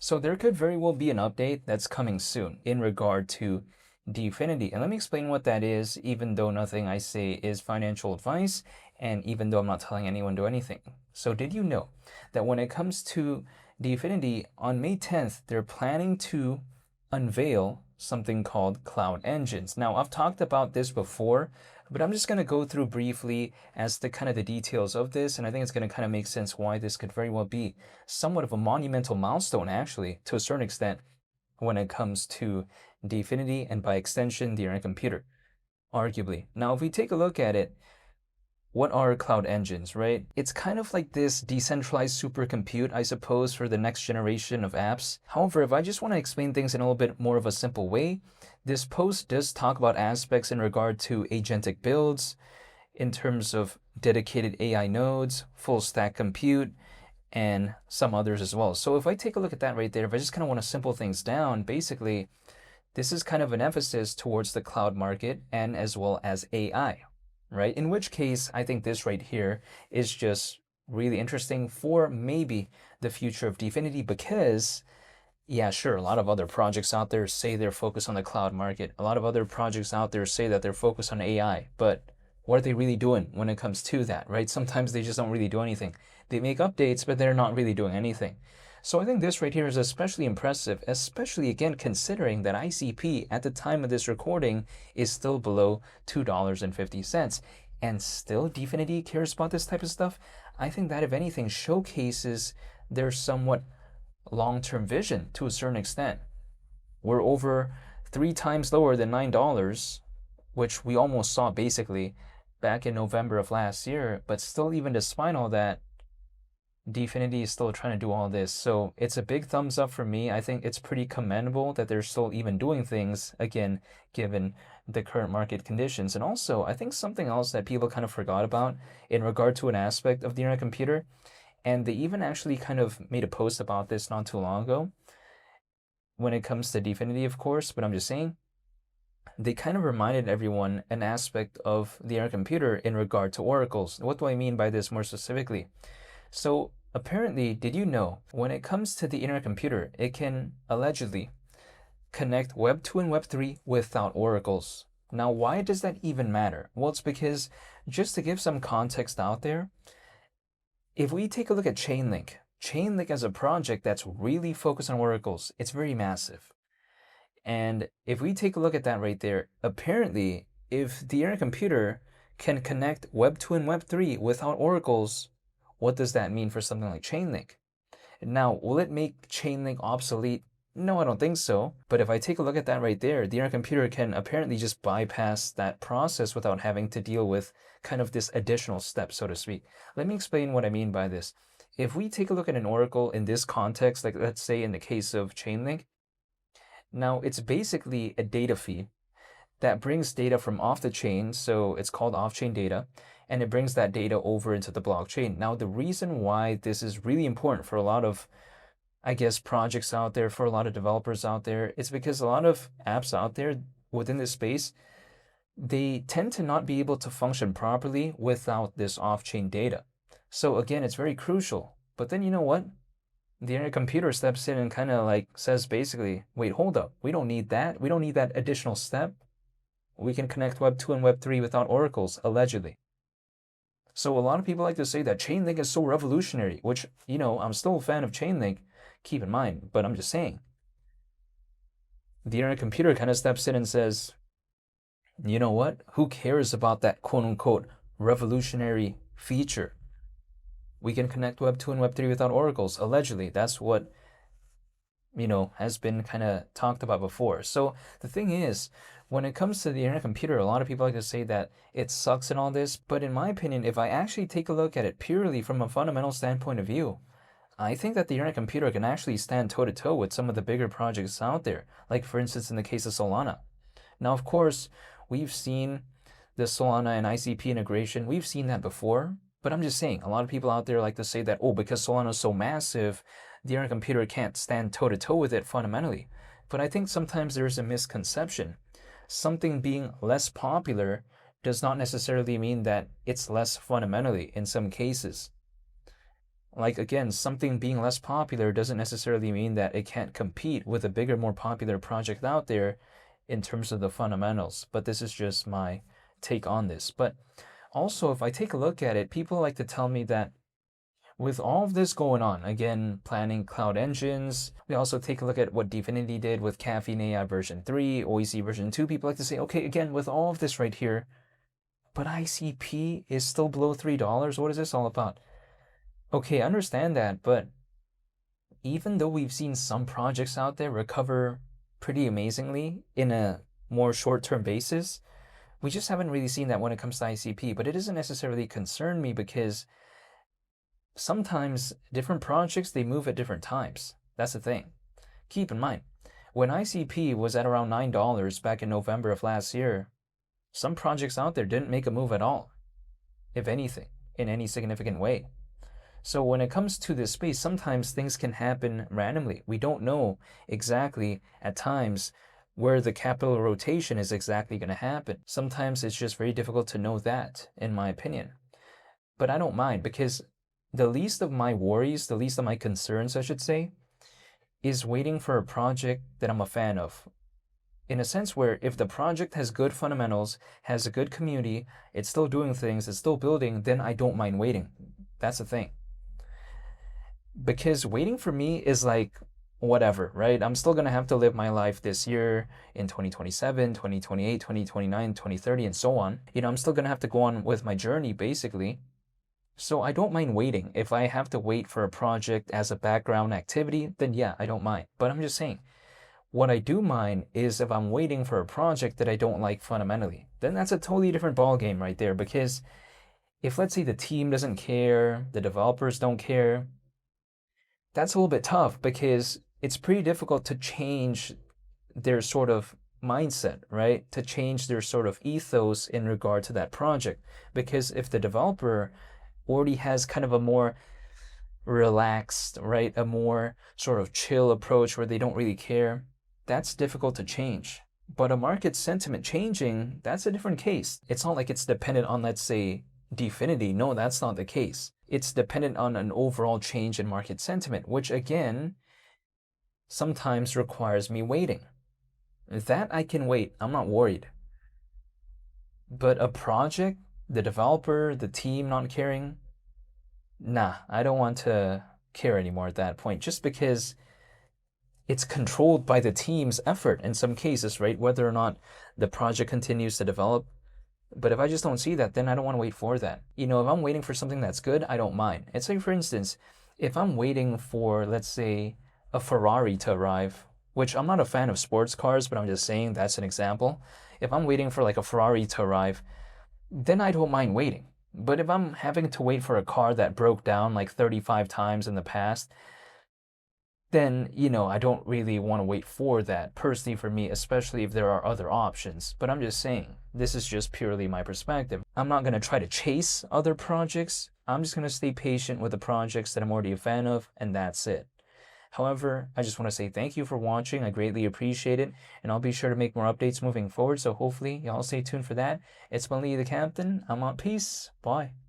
So there could very well be an update that's coming soon in regard to Dfinity. And let me explain what that is, even though nothing I say is financial advice, and even though I'm not telling anyone to do anything. So did you know that when it comes to Dfinity, on May 10th, they're planning to unveil something called Cloud Engines. Now, I've talked about this before, but I'm just going to go through briefly as the kind of the details of this, and I think it's going to kind of make sense why this could very well be somewhat of a monumental milestone, actually, to a certain extent, when it comes to Dfinity and by extension, the internet computer, arguably. Now, if we take a look at it, what are cloud engines, right? It's kind of like this decentralized supercompute, I suppose, for the next generation of apps. However, if I just want to explain things in a little bit more of a simple way, this post does talk about aspects in regard to agentic builds, in terms of dedicated AI nodes, full stack compute, and some others as well. So if I take a look at that right there, if I just kind of want to simple things down, basically, this is kind of an emphasis towards the cloud market and as well as AI, right? In which case, I think this right here is just really interesting for maybe the future of Dfinity because, yeah, sure, a lot of other projects out there say they're focused on the cloud market. A lot of other projects out there say that they're focused on AI, but what are they really doing when it comes to that, right? Sometimes they just don't really do anything. They make updates, but they're not really doing anything. So I think this right here is especially impressive, especially again considering that ICP at the time of this recording is still below $2.50. And still Dfinity cares about this type of stuff. I think that if anything showcases their somewhat long-term vision to a certain extent. We're over 3 times lower than $9, which we almost saw basically back in November of last year, but still, even despite all that, Dfinity is still trying to do all this. So it's a big thumbs up for me. I think it's pretty commendable that they're still even doing things, again, given the current market conditions. And also, I think something else that people kind of forgot about in regard to an aspect of the internet computer, and they even actually kind of made a post about this not too long ago when it comes to Dfinity, of course, but I'm just saying, they kind of reminded everyone an aspect of the internet computer in regard to oracles. What do I mean by this more specifically? So apparently, did you know when it comes to the internet computer, it can allegedly connect Web 2 and Web 3 without oracles. Now, why does that even matter? Well, it's because, just to give some context out there, if we take a look at Chainlink, Chainlink as a project that's really focused on oracles, it's very massive. And if we take a look at that right there, apparently, if the internet computer can connect Web 2 and Web 3 without oracles, what does that mean for something like Chainlink? Now, will it make Chainlink obsolete? No, I don't think so. But if I take a look at that right there, the internet computer can apparently just bypass that process without having to deal with kind of this additional step, so to speak. Let me explain what I mean by this. If we take a look at an oracle in this context, like let's say in the case of Chainlink, now it's basically a data feed that brings data from off the chain, so it's called off-chain data, and it brings that data over into the blockchain. Now, the reason why this is really important for a lot of, I guess, projects out there, for a lot of developers out there, it's because a lot of apps out there within this space, they tend to not be able to function properly without this off-chain data. So again, it's very crucial. But then you know what? The internet computer steps in and kind of like says basically, wait, hold up. We don't need that. We don't need that additional step. We can connect Web 2 and Web 3 without oracles, allegedly. So a lot of people like to say that Chainlink is so revolutionary, which, I'm still a fan of Chainlink, keep in mind, but I'm just saying. The internet computer kind of steps in and says, you know what? Who cares about that quote unquote revolutionary feature? We can connect Web 2 and Web 3 without oracles, allegedly. That's what, has been kind of talked about before. So the thing is, when it comes to the internet computer, a lot of people like to say that it sucks and all this, but in my opinion, if I actually take a look at it purely from a fundamental standpoint of view, I think that the internet computer can actually stand toe to toe with some of the bigger projects out there, like for instance in the case of Solana. Now, of course, we've seen the Solana and ICP integration, we've seen that before, but I'm just saying, a lot of people out there like to say that, oh, because Solana is so massive, the internet computer can't stand toe to toe with it fundamentally. But I think sometimes there is a misconception. Something being less popular does not necessarily mean that it's less fundamentally in some cases. Like, again, something being less popular doesn't necessarily mean that it can't compete with a bigger, more popular project out there in terms of the fundamentals. But this is just my take on this. But also, if I take a look at it, people like to tell me that with all of this going on, again, planning cloud engines, we also take a look at what Dfinity did with Caffeine AI version 3, OEC version 2. People like to say, okay, again, with all of this right here, but ICP is still below $3. What is this all about? Okay, I understand that, but even though we've seen some projects out there recover pretty amazingly in a more short-term basis, we just haven't really seen that when it comes to ICP. But it doesn't necessarily concern me because sometimes different projects, they move at different times. That's the thing. Keep in mind, when ICP was at around $9 back in November of last year, some projects out there didn't make a move at all, if anything, in any significant way. So when it comes to this space, sometimes things can happen randomly. We don't know exactly at times where the capital rotation is exactly going to happen. Sometimes it's just very difficult to know that, in my opinion. But I don't mind because the least of my worries, the least of my concerns, I should say, is waiting for a project that I'm a fan of. In a sense where if the project has good fundamentals, has a good community, it's still doing things, it's still building, then I don't mind waiting. That's the thing. Because waiting for me is like whatever, right? I'm still going to have to live my life this year in 2027, 2028, 2029, 2030, and so on. I'm still going to have to go on with my journey, basically. So I don't mind waiting. If I have to wait for a project as a background activity, then yeah, I don't mind. But I'm just saying, what I do mind is if I'm waiting for a project that I don't like fundamentally. Then that's a totally different ballgame right there. Because if, let's say, the team doesn't care, the developers don't care, that's a little bit tough because it's pretty difficult to change their sort of mindset, right? To change their sort of ethos in regard to that project. Because if the developer already has kind of a more relaxed, right, a more sort of chill approach where they don't really care, that's difficult to change. But a market sentiment changing, that's a different case. It's not like it's dependent on, let's say, Dfinity. No, that's not the case. It's dependent on an overall change in market sentiment, which again, sometimes requires me waiting. That I can wait. I'm not worried. But a project, the developer, the team not caring, nah, I don't want to care anymore at that point, just because it's controlled by the team's effort in some cases, right? Whether or not the project continues to develop. But if I just don't see that, then I don't want to wait for that. If I'm waiting for something that's good, I don't mind. It's like, for instance, if I'm waiting for, let's say, a Ferrari to arrive, which I'm not a fan of sports cars, but I'm just saying that's an example. If I'm waiting for like a Ferrari to arrive, then I don't mind waiting. But if I'm having to wait for a car that broke down like 35 times in the past, then, I don't really want to wait for that personally for me, especially if there are other options. But I'm just saying, this is just purely my perspective. I'm not going to try to chase other projects. I'm just going to stay patient with the projects that I'm already a fan of, and that's it. However, I just want to say thank you for watching. I greatly appreciate it, and I'll be sure to make more updates moving forward, so hopefully y'all stay tuned for that. It's Mali the Captain. I'm out. Peace. Bye.